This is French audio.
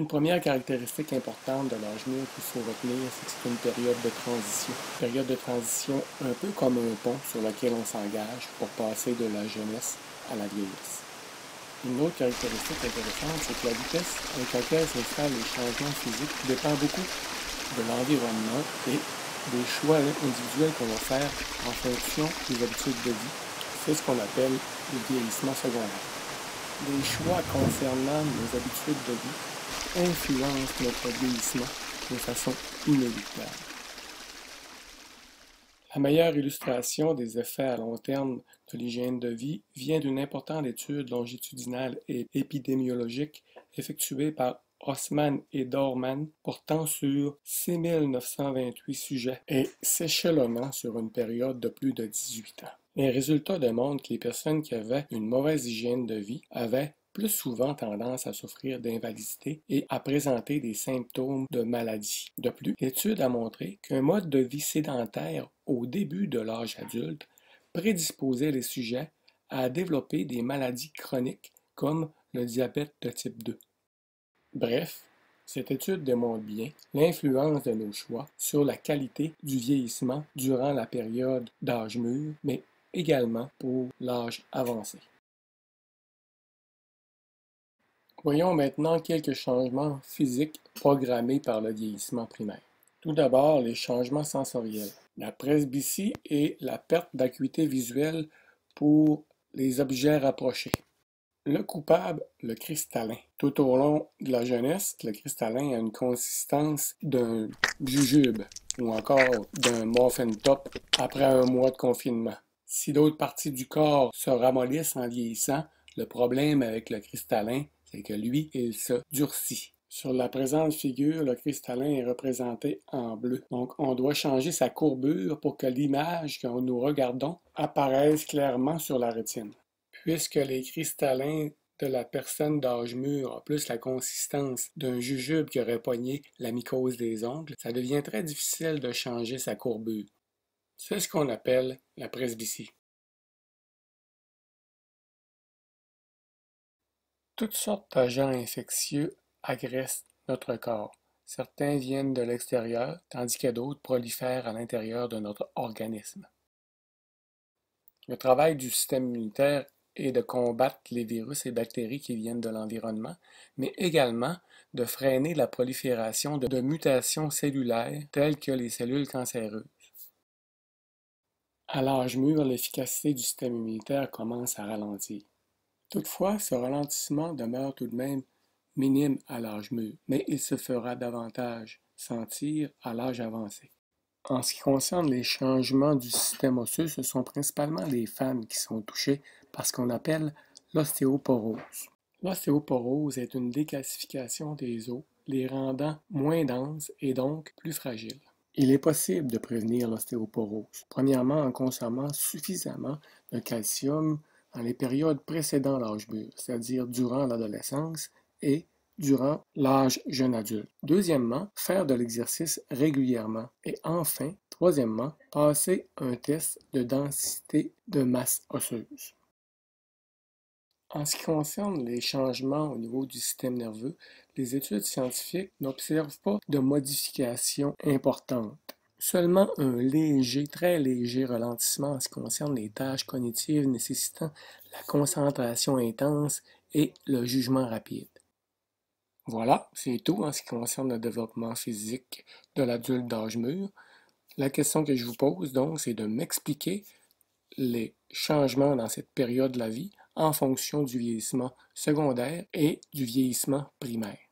Une première caractéristique importante de l'âge mûr qu'il faut retenir, c'est que c'est une période de transition. Une période de transition un peu comme un pont sur lequel on s'engage pour passer de la jeunesse à la vieillesse. Une autre caractéristique intéressante, c'est que la vitesse avec laquelle s'installent les changements physiques dépend beaucoup de l'environnement et des choix individuels qu'on va faire en fonction des habitudes de vie. C'est ce qu'on appelle le vieillissement secondaire. Les choix concernant nos habitudes de vie influencent notre vieillissement de façon inéluctable. La meilleure illustration des effets à long terme de l'hygiène de vie vient d'une importante étude longitudinale et épidémiologique effectuée par Osman et Dorman portant sur 6928 sujets et s'échelonnant sur une période de plus de 18 ans. Les résultats démontrent que les personnes qui avaient une mauvaise hygiène de vie avaient plus souvent tendance à souffrir d'invalidité et à présenter des symptômes de maladie. De plus, l'étude a montré qu'un mode de vie sédentaire au début de l'âge adulte prédisposait les sujets à développer des maladies chroniques comme le diabète de type 2. Bref, cette étude démontre bien l'influence de nos choix sur la qualité du vieillissement durant la période d'âge mûr, mais également pour l'âge avancé. Voyons maintenant quelques changements physiques programmés par le vieillissement primaire. Tout d'abord, les changements sensoriels. La presbytie et la perte d'acuité visuelle pour les objets rapprochés. Le coupable, le cristallin. Tout au long de la jeunesse, le cristallin a une consistance d'un jujube ou encore d'un muffin top après un mois de confinement. Si d'autres parties du corps se ramollissent en vieillissant, le problème avec le cristallin, c'est que lui, il se durcit. Sur la présente figure, le cristallin est représenté en bleu. Donc, on doit changer sa courbure pour que l'image que nous regardons apparaisse clairement sur la rétine. Puisque les cristallins de la personne d'âge mûr ont plus la consistance d'un jujube qui aurait pogné la mycose des ongles, ça devient très difficile de changer sa courbure. C'est ce qu'on appelle la presbytie. Toutes sortes d'agents infectieux agressent notre corps. Certains viennent de l'extérieur, tandis que d'autres prolifèrent à l'intérieur de notre organisme. Le travail du système immunitaire est de combattre les virus et bactéries qui viennent de l'environnement, mais également de freiner la prolifération de mutations cellulaires telles que les cellules cancéreuses. À l'âge mûr, l'efficacité du système immunitaire commence à ralentir. Toutefois, ce ralentissement demeure tout de même minime à l'âge mûr, mais il se fera davantage sentir à l'âge avancé. En ce qui concerne les changements du système osseux, ce sont principalement les femmes qui sont touchées par ce qu'on appelle l'ostéoporose. L'ostéoporose est une décalcification des os, les rendant moins denses et donc plus fragiles. Il est possible de prévenir l'ostéoporose, premièrement en consommant suffisamment de calcium dans les périodes précédant l'âge mûr, c'est-à-dire durant l'adolescence et durant l'âge jeune adulte. Deuxièmement, faire de l'exercice régulièrement. Et enfin, troisièmement, passer un test de densité de masse osseuse. En ce qui concerne les changements au niveau du système nerveux, les études scientifiques n'observent pas de modifications importantes. Seulement un léger, très léger ralentissement en ce qui concerne les tâches cognitives nécessitant la concentration intense et le jugement rapide. Voilà, c'est tout en ce qui concerne le développement physique de l'adulte d'âge mûr. La question que je vous pose donc, c'est de m'expliquer les changements dans cette période de la vie en fonction du vieillissement secondaire et du vieillissement primaire.